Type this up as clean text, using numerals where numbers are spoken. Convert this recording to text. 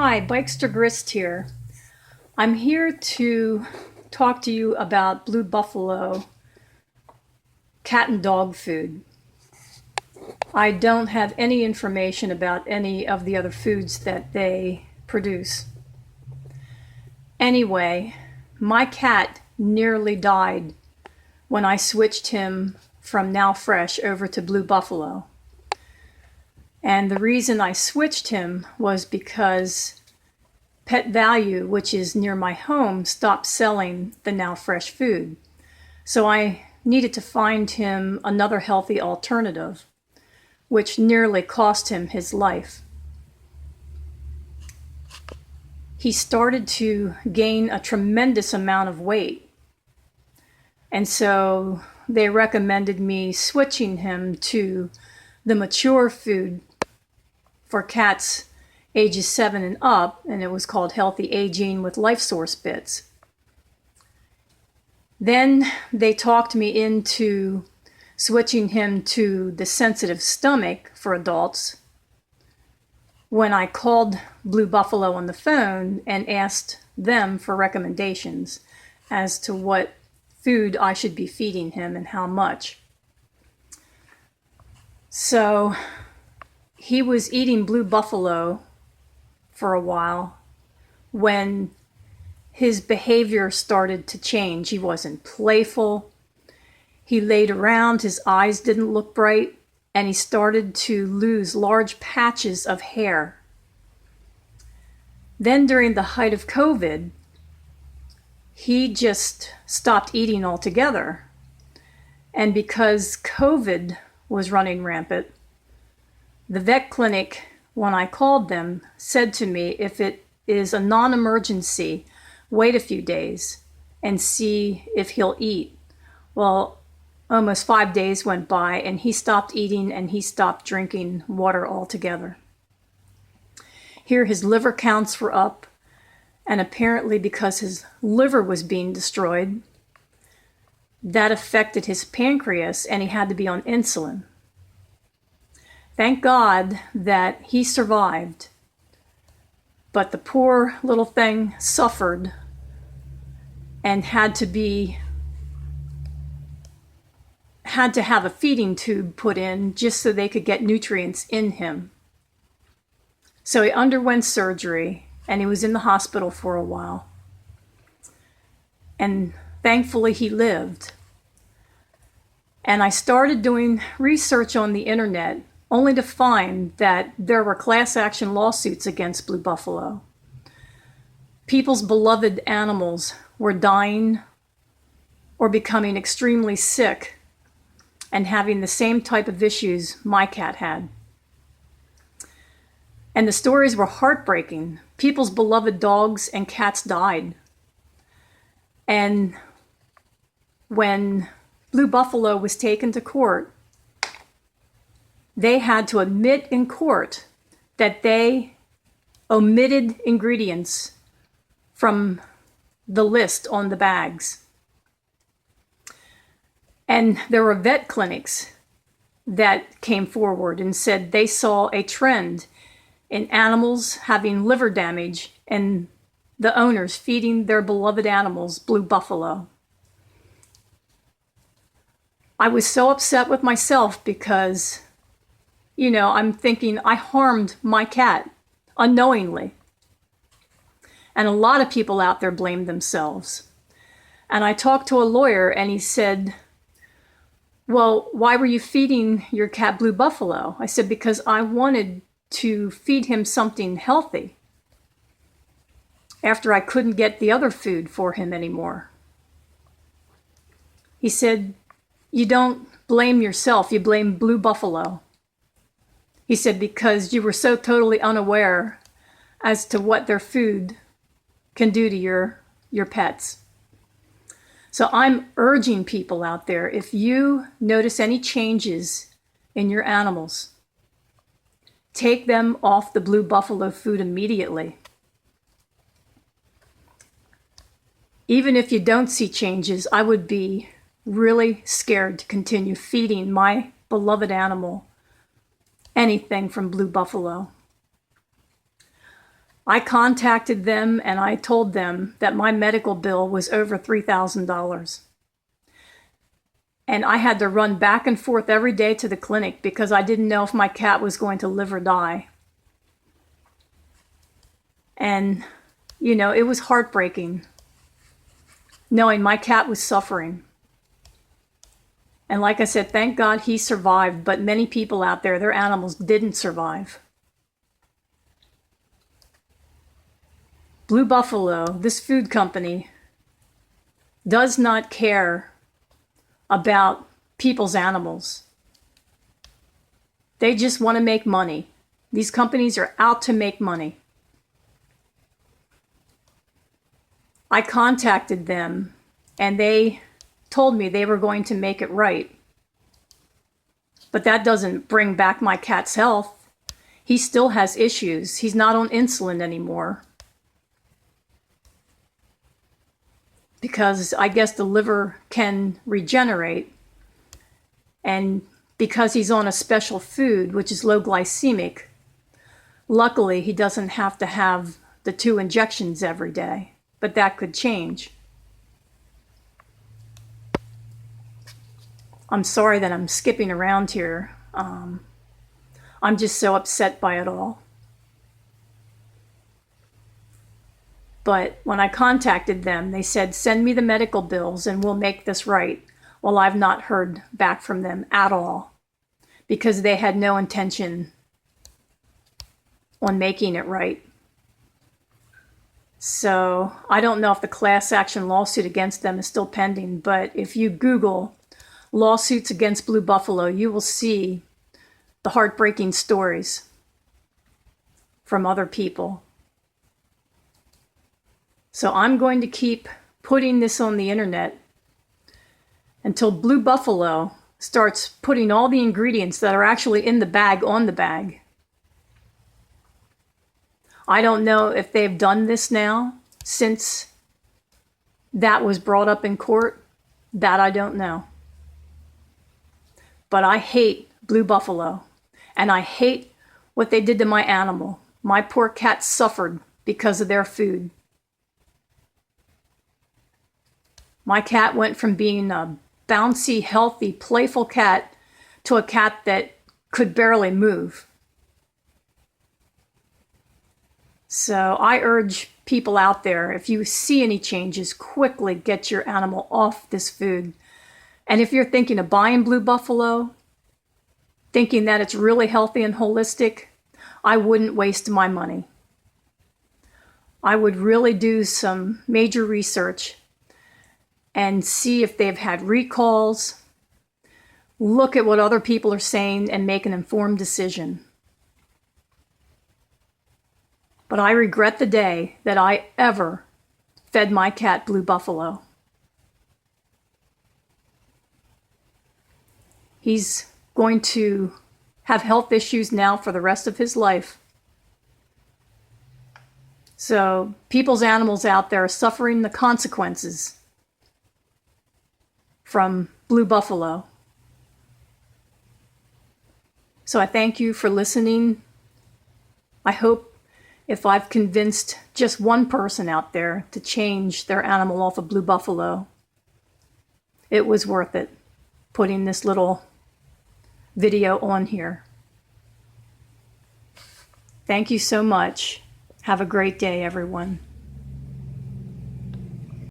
Hi, Bikester Grist here. I'm here to talk to you about Blue Buffalo cat and dog food. I don't have any information about any of the other foods that they produce. Anyway, my cat nearly died when I switched him from Now Fresh over to Blue Buffalo. And the reason I switched him was because Pet Value, which is near my home, stopped selling the Now Fresh food. So I needed to find him another healthy alternative, which nearly cost him his life. He started to gain a tremendous amount of weight. And so they recommended me switching him to the mature food for cats ages 7 and up, and it was called Healthy Aging with Life Source Bits. Then they talked me into switching him to the sensitive stomach for adults when I called Blue Buffalo on the phone and asked them for recommendations as to what food I should be feeding him and how much. So he was eating Blue Buffalo for a while when his behavior started to change. He wasn't playful. He laid around, his eyes didn't look bright, and he started to lose large patches of hair. Then during the height of COVID, he just stopped eating altogether. And because COVID was running rampant, the vet clinic, when I called them, said to me, if it is a non-emergency, wait a few days and see if he'll eat. Well, almost 5 days went by and he stopped eating and he stopped drinking water altogether. Here his liver counts were up, and apparently because his liver was being destroyed, that affected his pancreas and he had to be on insulin. Thank God that he survived, but the poor little thing suffered and had to have a feeding tube put in just so they could get nutrients in him. So he underwent surgery and he was in the hospital for a while. And thankfully he lived. And I started doing research on the internet only to find that there were class action lawsuits against Blue Buffalo. People's beloved animals were dying or becoming extremely sick and having the same type of issues my cat had. And the stories were heartbreaking. People's beloved dogs and cats died. And when Blue Buffalo was taken to court, they had to admit in court that they omitted ingredients from the list on the bags. And there were vet clinics that came forward and said they saw a trend in animals having liver damage and the owners feeding their beloved animals Blue Buffalo. I was so upset with myself because I'm thinking I harmed my cat unknowingly. And a lot of people out there blame themselves. And I talked to a lawyer and he said, well, why were you feeding your cat Blue Buffalo? I said, because I wanted to feed him something healthy after I couldn't get the other food for him anymore. He said, you don't blame yourself, you blame Blue Buffalo. He said, because you were so totally unaware as to what their food can do to your pets. So I'm urging people out there, if you notice any changes in your animals, take them off the Blue Buffalo food immediately. Even if you don't see changes, I would be really scared to continue feeding my beloved animal anything from Blue Buffalo. I contacted them and I told them that my medical bill was over $3,000. And I had to run back and forth every day to the clinic because I didn't know if my cat was going to live or die. And, you know, it was heartbreaking knowing my cat was suffering. And like I said, thank God he survived, but many people out there, their animals didn't survive. Blue Buffalo, this food company, does not care about people's animals. They just want to make money. These companies are out to make money. I contacted them and they told me they were going to make it right. But that doesn't bring back my cat's health. He still has issues. He's not on insulin anymore. Because I guess the liver can regenerate. And because he's on a special food, which is low glycemic, luckily he doesn't have to have the 2 injections every day. But that could change. I'm sorry that I'm skipping around here. I'm just so upset by it all. But when I contacted them, they said, send me the medical bills and we'll make this right. Well, I've not heard back from them at all because they had no intention on making it right. So I don't know if the class action lawsuit against them is still pending, but if you Google lawsuits against Blue Buffalo, you will see the heartbreaking stories from other people. So I'm going to keep putting this on the internet until Blue Buffalo starts putting all the ingredients that are actually in the bag on the bag. I don't know if they've done this now since that was brought up in court. That I don't know. But I hate Blue Buffalo, and I hate what they did to my animal. My poor cat suffered because of their food. My cat went from being a bouncy, healthy, playful cat to a cat that could barely move. So I urge people out there, if you see any changes, quickly get your animal off this food. And if you're thinking of buying Blue Buffalo, thinking that it's really healthy and holistic, I wouldn't waste my money. I would really do some major research and see if they've had recalls, look at what other people are saying, and make an informed decision. But I regret the day that I ever fed my cat Blue Buffalo. He's going to have health issues now for the rest of his life. So people's animals out there are suffering the consequences from Blue Buffalo. So I thank you for listening. I hope if I've convinced just one person out there to change their animal off of Blue Buffalo, it was worth it putting this little video on here. Thank you so much. Have a great day, everyone.